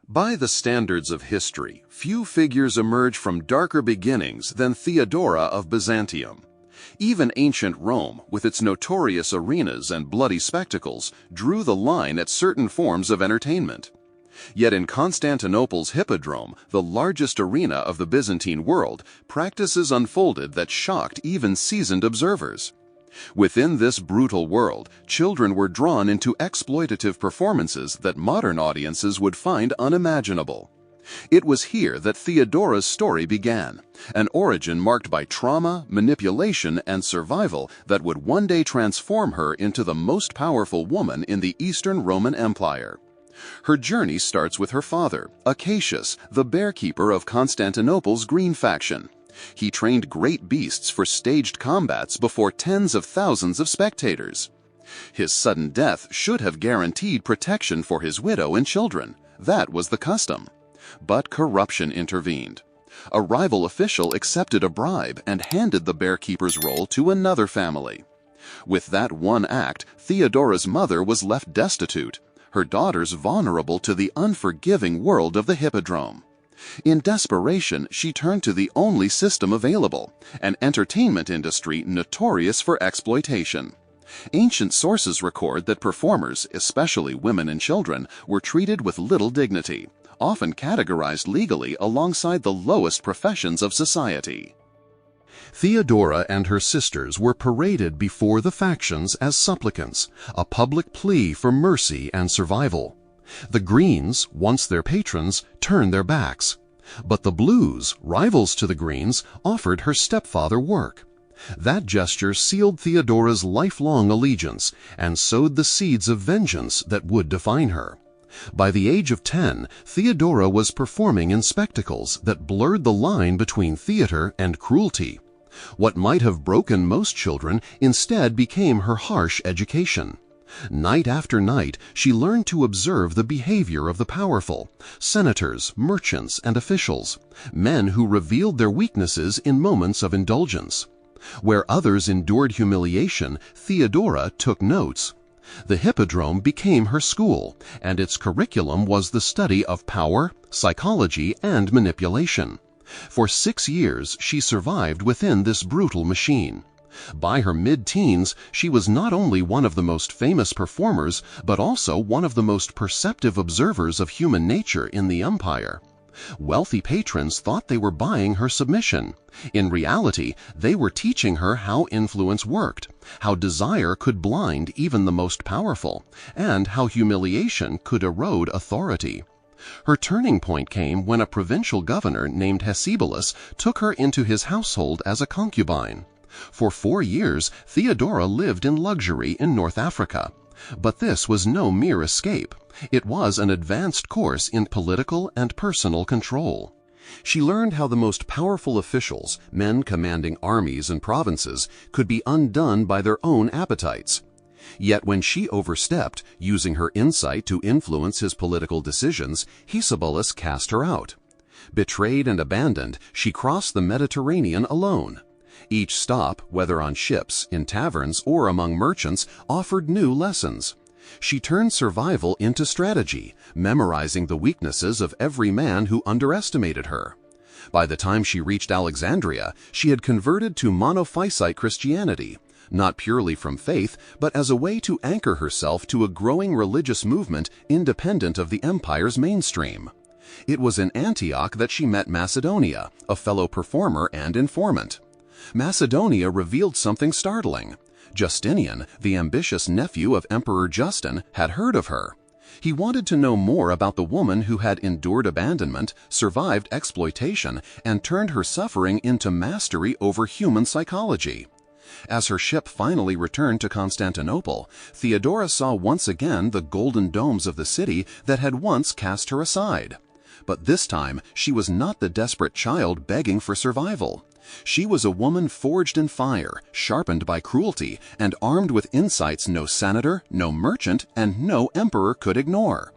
By the standards of history, few figures emerge from darker beginnings than Theodora of Byzantium. Even ancient Rome, with its notorious arenas and bloody spectacles, drew the line at certain forms of entertainment. Yet in Constantinople's Hippodrome, the largest arena of the Byzantine world, practices unfolded that shocked even seasoned observers. Within this brutal world, children were drawn into exploitative performances that modern audiences would find unimaginable. It was here that Theodora's story began, an origin marked by trauma, manipulation, and survival that would one day transform her into the most powerful woman in the Eastern Roman Empire. Her journey starts with her father, Acacius, the bearkeeper of Constantinople's Green faction. He trained great beasts for staged combats before tens of thousands of spectators. His sudden death should have guaranteed protection for his widow and children. That was the custom. But corruption intervened. A rival official accepted a bribe and handed the bearkeeper's role to another family. With that one act, Theodora's mother was left destitute, her daughters vulnerable to the unforgiving world of the Hippodrome. In desperation, she turned to the only system available, an entertainment industry notorious for exploitation. Ancient sources record that performers, especially women and children, were treated with little dignity, often categorized legally alongside the lowest professions of society. Theodora and her sisters were paraded before the factions as supplicants, a public plea for mercy and survival. The Greens, once their patrons, turned their backs. But the Blues, rivals to the Greens, offered her stepfather work. That gesture sealed Theodora's lifelong allegiance and sowed the seeds of vengeance that would define her. By the age of 10, Theodora was performing in spectacles that blurred the line between theater and cruelty. What might have broken most children instead became her harsh education. Night after night, she learned to observe the behavior of the powerful, senators, merchants, and officials, men who revealed their weaknesses in moments of indulgence. Where others endured humiliation, Theodora took notes. The Hippodrome became her school, and its curriculum was the study of power, psychology, and manipulation. For 6 years, she survived within this brutal machine. By her mid-teens, she was not only one of the most famous performers, but also one of the most perceptive observers of human nature in the empire. Wealthy patrons thought they were buying her submission. In reality, they were teaching her how influence worked, how desire could blind even the most powerful, and how humiliation could erode authority. Her turning point came when a provincial governor named Hesibulus took her into his household as a concubine. For 4 years, Theodora lived in luxury in North Africa. But this was no mere escape. It was an advanced course in political and personal control. She learned how the most powerful officials, men commanding armies and provinces, could be undone by their own appetites. Yet when she overstepped, using her insight to influence his political decisions, Hesibulus cast her out. Betrayed and abandoned, she crossed the Mediterranean alone. Each stop, whether on ships, in taverns, or among merchants, offered new lessons. She turned survival into strategy, memorizing the weaknesses of every man who underestimated her. By the time she reached Alexandria, she had converted to monophysite Christianity, not purely from faith, but as a way to anchor herself to a growing religious movement independent of the empire's mainstream. It was in Antioch that she met Macedonia, a fellow performer and informant. Macedonia revealed something startling. Justinian, the ambitious nephew of Emperor Justin, had heard of her. He wanted to know more about the woman who had endured abandonment, survived exploitation, and turned her suffering into mastery over human psychology. As her ship finally returned to Constantinople, Theodora saw once again the golden domes of the city that had once cast her aside. But this time, she was not the desperate child begging for survival. She was a woman forged in fire, sharpened by cruelty, and armed with insights no senator, no merchant, and no emperor could ignore.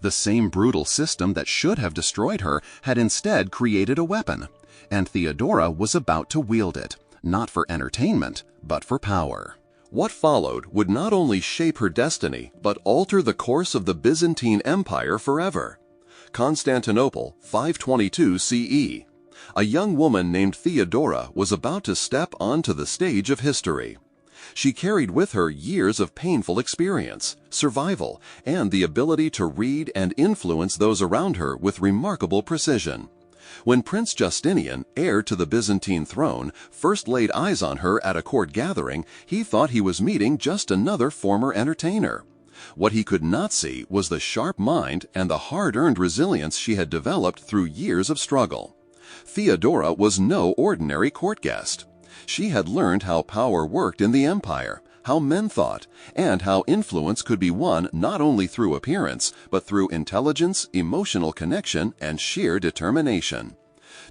The same brutal system that should have destroyed her had instead created a weapon, and Theodora was about to wield it, not for entertainment, but for power. What followed would not only shape her destiny, but alter the course of the Byzantine Empire forever. Constantinople, 522 CE. A young woman named Theodora was about to step onto the stage of history. She carried with her years of painful experience, survival, and the ability to read and influence those around her with remarkable precision. When Prince Justinian, heir to the Byzantine throne, first laid eyes on her at a court gathering, he thought he was meeting just another former entertainer. What he could not see was the sharp mind and the hard-earned resilience she had developed through years of struggle. Theodora was no ordinary court guest. She had learned how power worked in the empire, how men thought, and how influence could be won not only through appearance, but through intelligence, emotional connection, and sheer determination.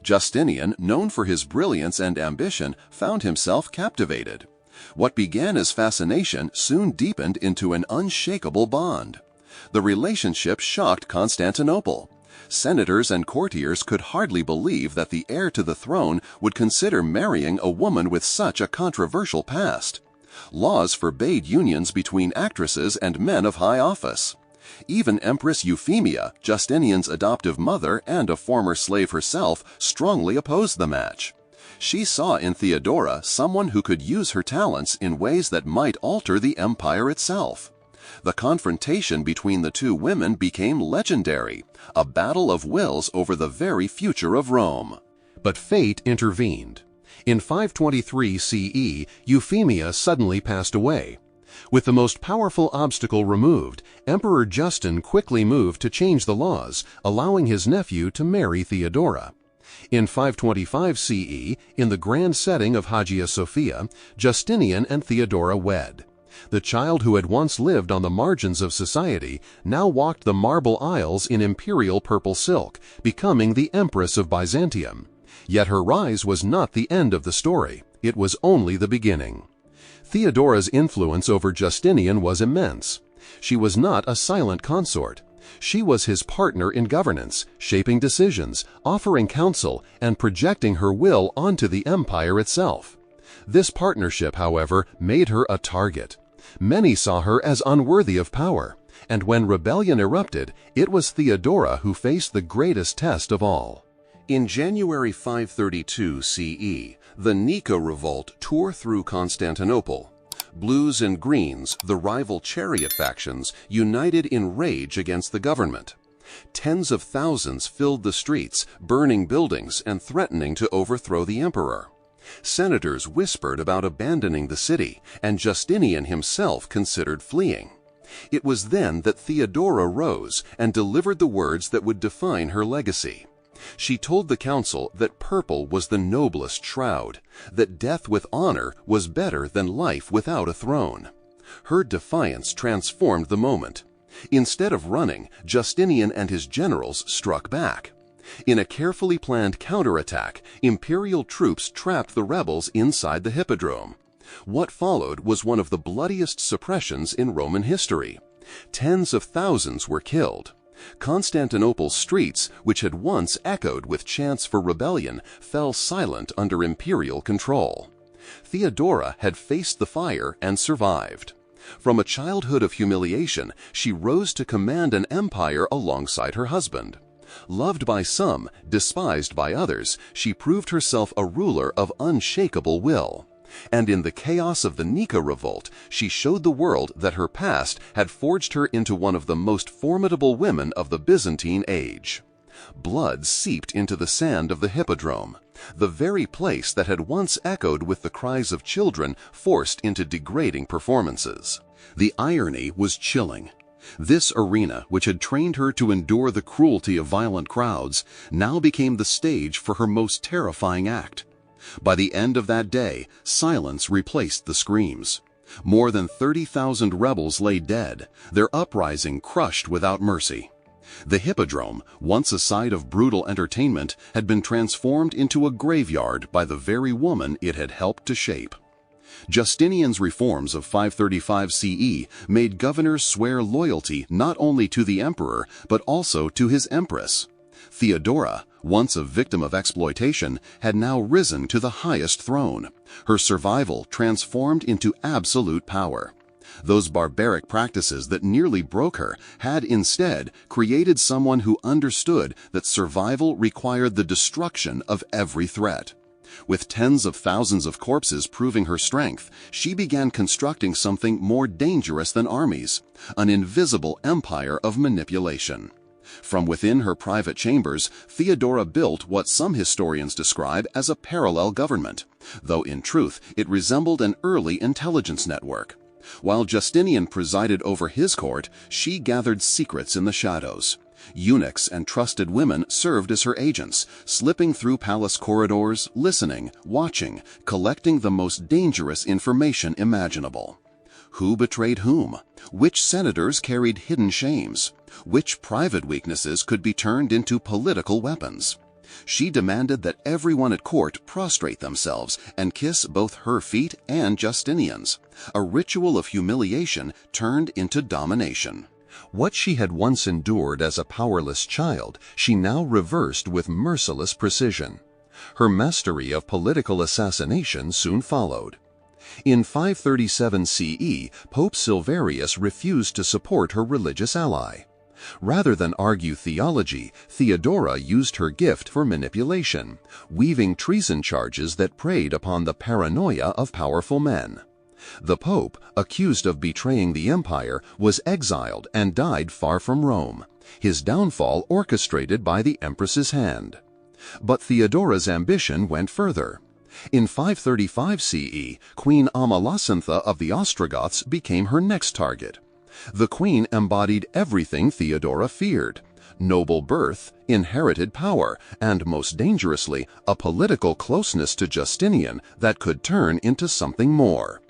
Justinian, known for his brilliance and ambition, found himself captivated. What began as fascination soon deepened into an unshakable bond. The relationship shocked Constantinople. Senators and courtiers could hardly believe that the heir to the throne would consider marrying a woman with such a controversial past. Laws forbade unions between actresses and men of high office. Even Empress Euphemia, Justinian's adoptive mother and a former slave herself, strongly opposed the match. She saw in Theodora someone who could use her talents in ways that might alter the empire itself. The confrontation between the two women became legendary, a battle of wills over the very future of Rome. But fate intervened. In 523 CE, Euphemia suddenly passed away. With the most powerful obstacle removed, Emperor Justin quickly moved to change the laws, allowing his nephew to marry Theodora. In 525 CE, in the grand setting of Hagia Sophia, Justinian and Theodora wed. The child who had once lived on the margins of society now walked the marble aisles in imperial purple silk, becoming the Empress of Byzantium. Yet her rise was not the end of the story. It was only the beginning. Theodora's influence over Justinian was immense. She was not a silent consort. She was his partner in governance, shaping decisions, offering counsel, and projecting her will onto the empire itself. This partnership, however, made her a target. Many saw her as unworthy of power, and when rebellion erupted, it was Theodora who faced the greatest test of all. In January 532 CE, the Nika revolt tore through Constantinople. Blues and Greens, the rival chariot factions, united in rage against the government. Tens of thousands filled the streets, burning buildings and threatening to overthrow the emperor. Senators whispered about abandoning the city, and Justinian himself considered fleeing. It was then that Theodora rose and delivered the words that would define her legacy. She told the council that purple was the noblest shroud, that death with honor was better than life without a throne. Her defiance transformed the moment. Instead of running, Justinian and his generals struck back. In a carefully planned counterattack, imperial troops trapped the rebels inside the Hippodrome. What followed was one of the bloodiest suppressions in Roman history. Tens of thousands were killed. Constantinople's streets, which had once echoed with chants for rebellion, fell silent under imperial control. Theodora had faced the fire and survived. From a childhood of humiliation, she rose to command an empire alongside her husband. Loved by some, despised by others, she proved herself a ruler of unshakable will. And in the chaos of the Nika revolt, she showed the world that her past had forged her into one of the most formidable women of the Byzantine age. Blood seeped into the sand of the Hippodrome, the very place that had once echoed with the cries of children forced into degrading performances. The irony was chilling. This arena, which had trained her to endure the cruelty of violent crowds, now became the stage for her most terrifying act. By the end of that day, silence replaced the screams. More than 30,000 rebels lay dead, their uprising crushed without mercy. The Hippodrome, once a site of brutal entertainment, had been transformed into a graveyard by the very woman it had helped to shape. Justinian's reforms of 535 CE made governors swear loyalty not only to the emperor, but also to his empress. Theodora, once a victim of exploitation, had now risen to the highest throne, her survival transformed into absolute power. Those barbaric practices that nearly broke her had instead created someone who understood that survival required the destruction of every threat. With tens of thousands of corpses proving her strength, she began constructing something more dangerous than armies, an invisible empire of manipulation. From within her private chambers, Theodora built what some historians describe as a parallel government, though in truth it resembled an early intelligence network. While Justinian presided over his court, she gathered secrets in the shadows. Eunuchs and trusted women served as her agents, slipping through palace corridors, listening, watching, collecting the most dangerous information imaginable. Who betrayed whom? Which senators carried hidden shames? Which private weaknesses could be turned into political weapons? She demanded that everyone at court prostrate themselves and kiss both her feet and Justinian's, a ritual of humiliation turned into domination. What she had once endured as a powerless child, she now reversed with merciless precision. Her mastery of political assassination soon followed. In 537 CE, Pope Silverius refused to support her religious ally. Rather than argue theology, Theodora used her gift for manipulation, weaving treason charges that preyed upon the paranoia of powerful men. The Pope, accused of betraying the empire, was exiled and died far from Rome, his downfall orchestrated by the Empress's hand. But Theodora's ambition went further. In 535 CE, Queen Amalasuntha of the Ostrogoths became her next target. The queen embodied everything Theodora feared: noble birth, inherited power, and most dangerously, a political closeness to Justinian that could turn into something more.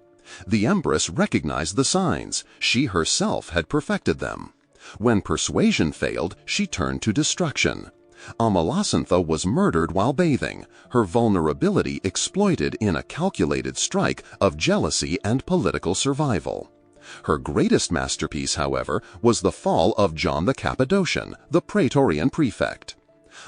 The Empress recognized the signs. She herself had perfected them. When persuasion failed, she turned to destruction. Amalasuntha was murdered while bathing, her vulnerability exploited in a calculated strike of jealousy and political survival. Her greatest masterpiece, however, was the fall of John the Cappadocian, the Praetorian prefect.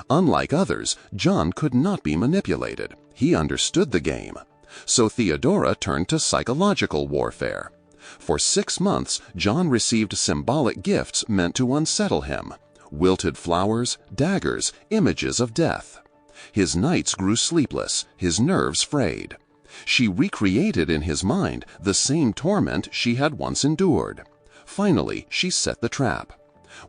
Unlike others, John could not be manipulated. He understood the game. So Theodora turned to psychological warfare. For 6 months, John received symbolic gifts meant to unsettle him: wilted flowers, daggers, images of death. His nights grew sleepless, his nerves frayed. She recreated in his mind the same torment she had once endured. Finally, she set the trap.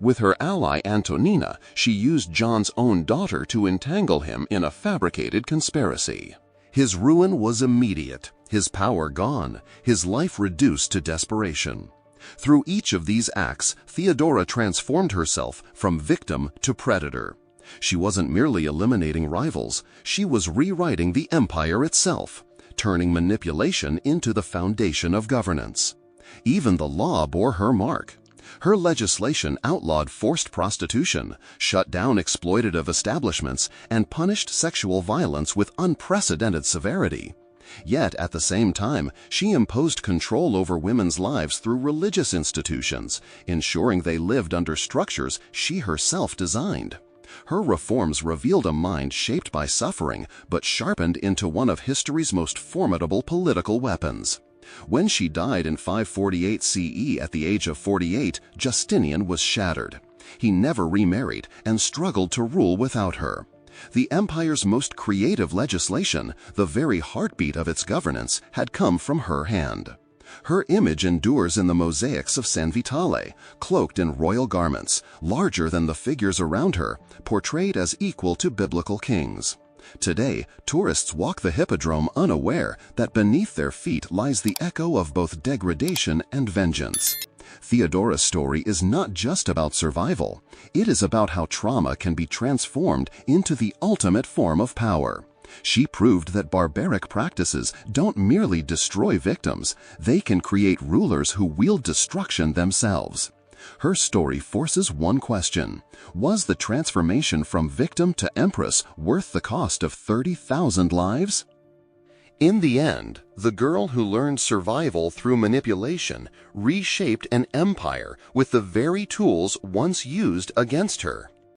With her ally Antonina, she used John's own daughter to entangle him in a fabricated conspiracy. His ruin was immediate, his power gone, his life reduced to desperation. Through each of these acts, Theodora transformed herself from victim to predator. She wasn't merely eliminating rivals, she was rewriting the empire itself, turning manipulation into the foundation of governance. Even the law bore her mark. Her legislation outlawed forced prostitution, shut down exploitative establishments, and punished sexual violence with unprecedented severity. Yet, at the same time, she imposed control over women's lives through religious institutions, ensuring they lived under structures she herself designed. Her reforms revealed a mind shaped by suffering, but sharpened into one of history's most formidable political weapons. When she died in 548 CE at the age of 48, Justinian was shattered. He never remarried and struggled to rule without her. The empire's most creative legislation, the very heartbeat of its governance, had come from her hand. Her image endures in the mosaics of San Vitale, cloaked in royal garments, larger than the figures around her, portrayed as equal to biblical kings. Today, tourists walk the Hippodrome unaware that beneath their feet lies the echo of both degradation and vengeance. Theodora's story is not just about survival. It is about how trauma can be transformed into the ultimate form of power. She proved that barbaric practices don't merely destroy victims, they can create rulers who wield destruction themselves. Her story forces one question: was the transformation from victim to empress worth the cost of 30,000 lives? In the end, the girl who learned survival through manipulation reshaped an empire with the very tools once used against her.